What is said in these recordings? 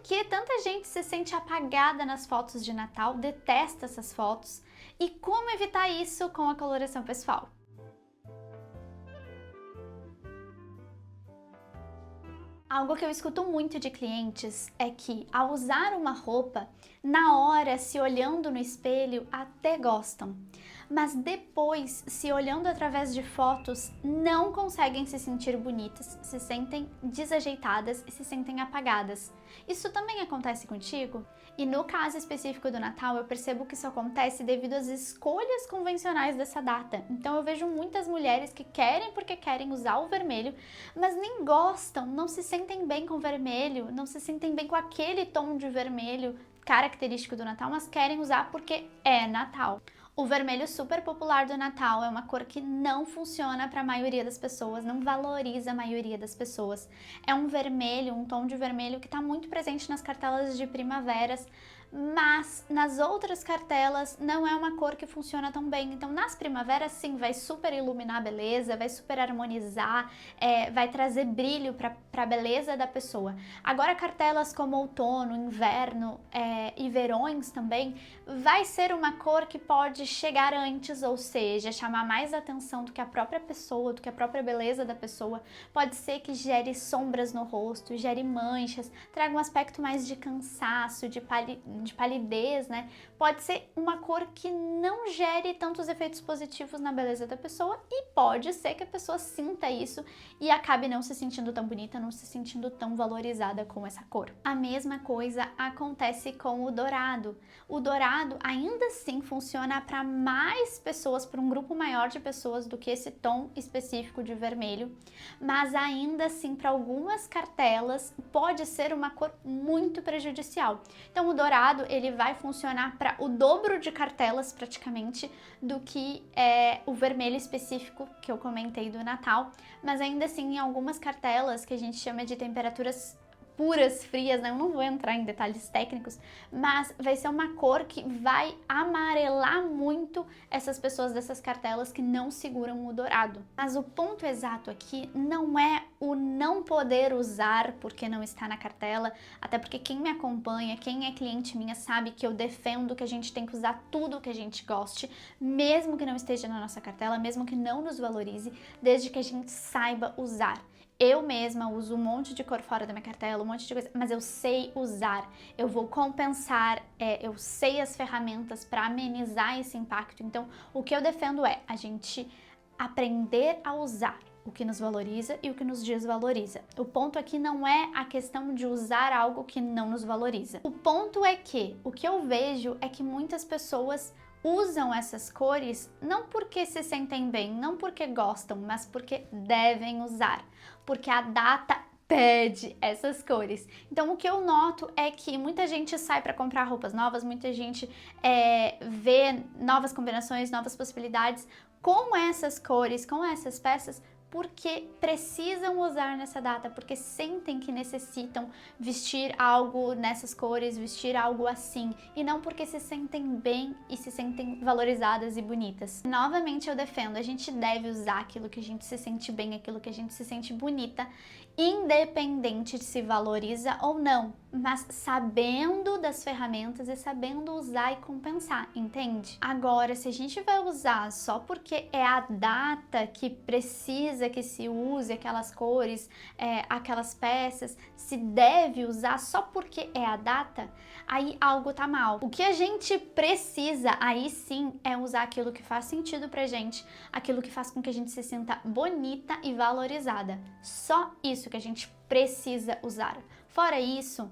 que tanta gente se sente apagada nas fotos de Natal, detesta essas fotos, e como evitar isso com a coloração pessoal. Algo que eu escuto muito de clientes é que, ao usar uma roupa, na hora, se olhando no espelho, até gostam, mas depois, se olhando através de fotos, não conseguem se sentir bonitas, se sentem desajeitadas e se sentem apagadas. Isso também acontece contigo? E no caso específico do Natal, eu percebo que isso acontece devido às escolhas convencionais dessa data. Então eu vejo muitas mulheres que querem porque querem usar o vermelho, mas nem gostam, não se sentem bem com o vermelho, não se sentem bem com aquele tom de vermelho característico do Natal, mas querem usar porque é Natal. O vermelho super popular do Natal é uma cor que não funciona para a maioria das pessoas, não valoriza a maioria das pessoas. É um vermelho, um tom de vermelho que está muito presente nas cartelas de primaveras, mas nas outras cartelas não é uma cor que funciona tão bem. Então nas primaveras sim, vai super iluminar a beleza, vai super harmonizar, vai trazer brilho para a beleza da pessoa. Agora cartelas como outono, inverno e verões também, vai ser uma cor que pode chegar antes, ou seja, chamar mais atenção do que a própria pessoa, do que a própria beleza da pessoa. Pode ser que gere sombras no rosto, gere manchas, traga um aspecto mais de cansaço, de palidez, né? Pode ser uma cor que não gere tantos efeitos positivos na beleza da pessoa e pode ser que a pessoa sinta isso e acabe não se sentindo tão bonita, não se sentindo tão valorizada com essa cor. A mesma coisa acontece com o dourado. O dourado ainda assim funciona para mais pessoas, para um grupo maior de pessoas do que esse tom específico de vermelho, mas ainda assim para algumas cartelas pode ser uma cor muito prejudicial. Então o dourado ele vai funcionar para o dobro de cartelas praticamente do que o vermelho específico que eu comentei do Natal, mas ainda assim em algumas cartelas que a gente chama de temperaturas puras, frias, né? Eu não vou entrar em detalhes técnicos, mas vai ser uma cor que vai amarelar muito essas pessoas dessas cartelas que não seguram o dourado. Mas o ponto exato aqui não é o não poder usar porque não está na cartela, até porque quem me acompanha, quem é cliente minha sabe que eu defendo que a gente tem que usar tudo que a gente goste, mesmo que não esteja na nossa cartela, mesmo que não nos valorize, desde que a gente saiba usar. Eu mesma uso um monte de cor fora da minha cartela, um monte de coisa, mas eu sei usar, eu vou compensar, eu sei as ferramentas para amenizar esse impacto. Então, o que eu defendo é a gente aprender a usar o que nos valoriza e o que nos desvaloriza. O ponto aqui não é a questão de usar algo que não nos valoriza. O ponto é que o que eu vejo é que muitas pessoas usam essas cores não porque se sentem bem, não porque gostam, mas porque devem usar, porque a data pede essas cores. Então o que eu noto é que muita gente sai para comprar roupas novas, muita gente vê novas combinações, novas possibilidades com essas cores, com essas peças, porque precisam usar nessa data, porque sentem que necessitam vestir algo nessas cores, vestir algo assim, e não porque se sentem bem e se sentem valorizadas e bonitas. Novamente eu defendo, a gente deve usar aquilo que a gente se sente bem, aquilo que a gente se sente bonita, independente de se valoriza ou não, mas sabendo das ferramentas e sabendo usar e compensar, entende? Agora, se a gente vai usar só porque é a data que precisa que se use aquelas cores, aquelas peças, se deve usar só porque é a data, aí algo tá mal. O que a gente precisa, aí sim, é usar aquilo que faz sentido pra gente, aquilo que faz com que a gente se sinta bonita e valorizada. Só isso que a gente precisa usar. Fora isso,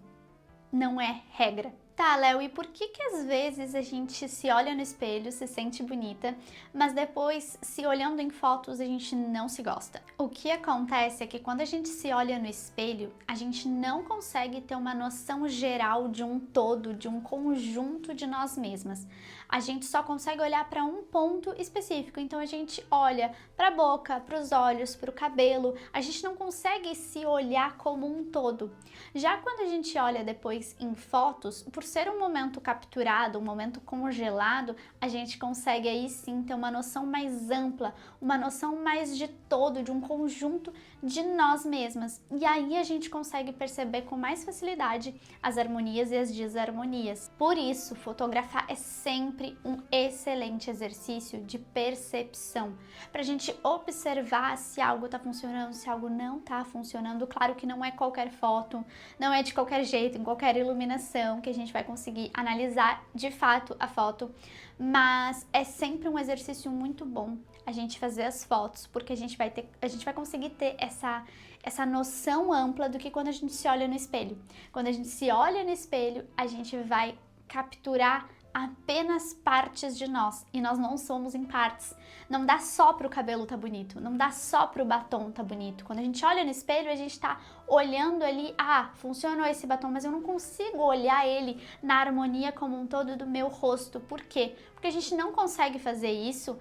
não é regra. Tá, Léo, e por que às vezes a gente se olha no espelho, se sente bonita, mas depois, se olhando em fotos, a gente não se gosta? O que acontece é que quando a gente se olha no espelho, a gente não consegue ter uma noção geral de um todo, de um conjunto de nós mesmas. A gente só consegue olhar para um ponto específico, então a gente olha para a boca, para os olhos, para o cabelo, a gente não consegue se olhar como um todo. Já quando a gente olha depois em fotos, por ser um momento capturado, um momento congelado, a gente consegue aí sim ter uma noção mais ampla, uma noção mais de todo, de um conjunto de nós mesmas. E aí a gente consegue perceber com mais facilidade as harmonias e as desarmonias. Por isso, fotografar é sempre um excelente exercício de percepção, para a gente observar se algo está funcionando, se algo não está funcionando. Claro que não é qualquer foto, não é de qualquer jeito, em qualquer iluminação que a gente vai conseguir analisar de fato a foto, mas é sempre um exercício muito bom a gente fazer as fotos, porque a gente vai conseguir ter essa noção ampla do que quando a gente se olha no espelho. Quando a gente se olha no espelho, a gente vai capturar apenas partes de nós, e nós não somos em partes. Não dá só pro cabelo tá bonito, não dá só pro batom tá bonito. Quando a gente olha no espelho, a gente tá olhando ali, funcionou esse batom, mas eu não consigo olhar ele na harmonia como um todo do meu rosto. Por quê? Porque a gente não consegue fazer isso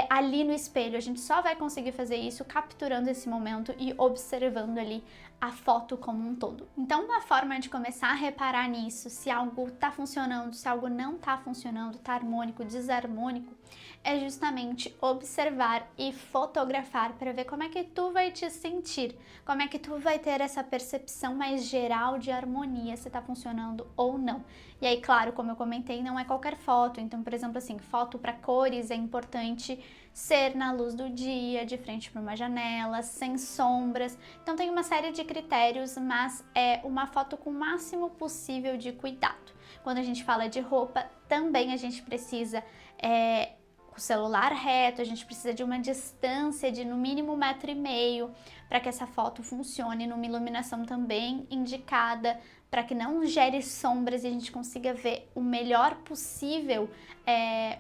ali no espelho. A gente só vai conseguir fazer isso capturando esse momento e observando ali a foto como um todo. Então, uma forma de começar a reparar nisso, se algo tá funcionando, se algo não tá funcionando, tá harmônico, desarmônico, é justamente observar e fotografar para ver como é que tu vai te sentir, como é que tu vai ter essa percepção mais geral de harmonia, se tá funcionando ou não. E aí, claro, como eu comentei, não é qualquer foto. Então, por exemplo, assim, foto para cores é importante ser na luz do dia, de frente para uma janela, sem sombras. Então tem uma série de critérios, mas é uma foto com o máximo possível de cuidado. Quando a gente fala de roupa, também a gente precisa com o celular reto, a gente precisa de uma distância de no mínimo 1,5 m para que essa foto funcione, numa iluminação também indicada, para que não gere sombras e a gente consiga ver o melhor possível,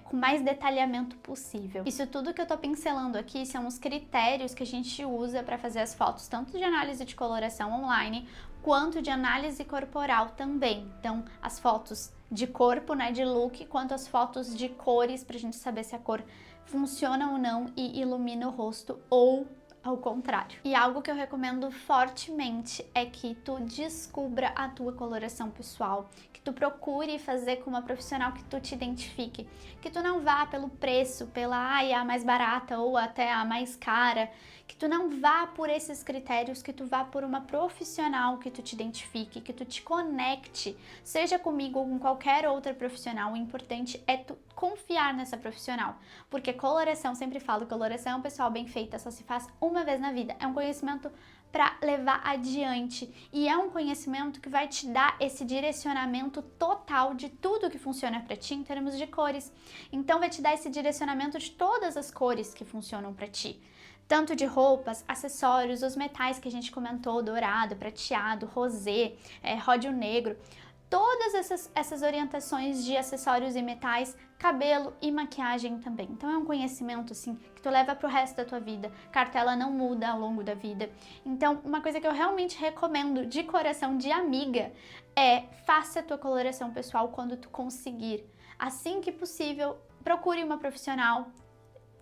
com mais detalhamento possível. Isso tudo que eu tô pincelando aqui são os critérios que a gente usa para fazer as fotos, tanto de análise de coloração online, quanto de análise corporal também. Então, as fotos de corpo, né, de look, quanto as fotos de cores, pra gente saber se a cor funciona ou não e ilumina o rosto ou ao contrário. E algo que eu recomendo fortemente é que tu descubra a tua coloração pessoal, que tu procure fazer com uma profissional que tu te identifique, que tu não vá pelo preço, pela a mais barata ou até a mais cara, que tu não vá por esses critérios, que tu vá por uma profissional que tu te identifique, que tu te conecte, seja comigo ou com qualquer outra profissional. O importante é tu confiar nessa profissional, porque coloração, sempre falo, coloração, pessoal, bem feita, só se faz uma vez na vida. É um conhecimento para levar adiante e é um conhecimento que vai te dar esse direcionamento total de tudo que funciona para ti em termos de cores. Então vai te dar esse direcionamento de todas as cores que funcionam para ti. Tanto de roupas, acessórios, os metais que a gente comentou, dourado, prateado, rosé, ródio negro, todas essas orientações de acessórios e metais, cabelo e maquiagem também. Então é um conhecimento assim que tu leva pro resto da tua vida. Cartela não muda ao longo da vida. Então, uma coisa que eu realmente recomendo de coração, de amiga, faça a tua coloração pessoal quando tu conseguir. Assim que possível, procure uma profissional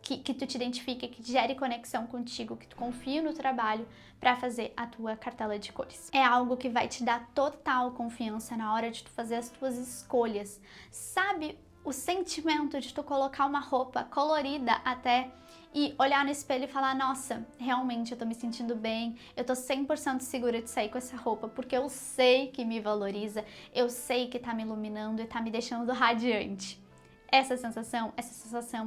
que tu te identifique, que gere conexão contigo, que tu confie no trabalho para fazer a tua cartela de cores. É algo que vai te dar total confiança na hora de tu fazer as tuas escolhas. Sabe o sentimento de tu colocar uma roupa colorida até e olhar no espelho e falar, nossa, realmente eu tô me sentindo bem, eu tô 100% segura de sair com essa roupa, porque eu sei que me valoriza, eu sei que tá me iluminando e tá me deixando radiante. Essa sensação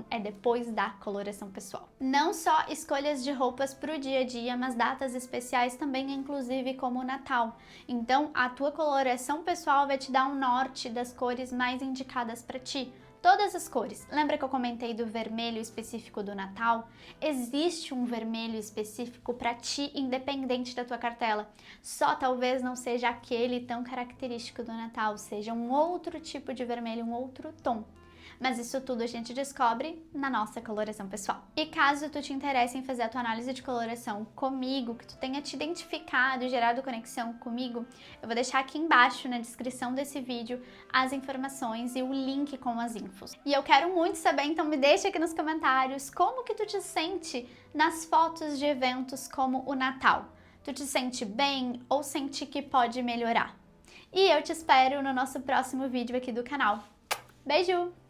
é depois da coloração pessoal. Não só escolhas de roupas para o dia a dia, mas datas especiais também, inclusive como o Natal. Então, a tua coloração pessoal vai te dar um norte das cores mais indicadas para ti. Todas as cores. Lembra que eu comentei do vermelho específico do Natal? Existe um vermelho específico para ti, independente da tua cartela. Só talvez não seja aquele tão característico do Natal, seja um outro tipo de vermelho, um outro tom. Mas isso tudo a gente descobre na nossa coloração pessoal. E caso tu te interesse em fazer a tua análise de coloração comigo, que tu tenha te identificado e gerado conexão comigo, eu vou deixar aqui embaixo na descrição desse vídeo as informações e o link com as infos. E eu quero muito saber, então me deixa aqui nos comentários como que tu te sente nas fotos de eventos como o Natal. Tu te sente bem ou sente que pode melhorar? E eu te espero no nosso próximo vídeo aqui do canal. Beijo!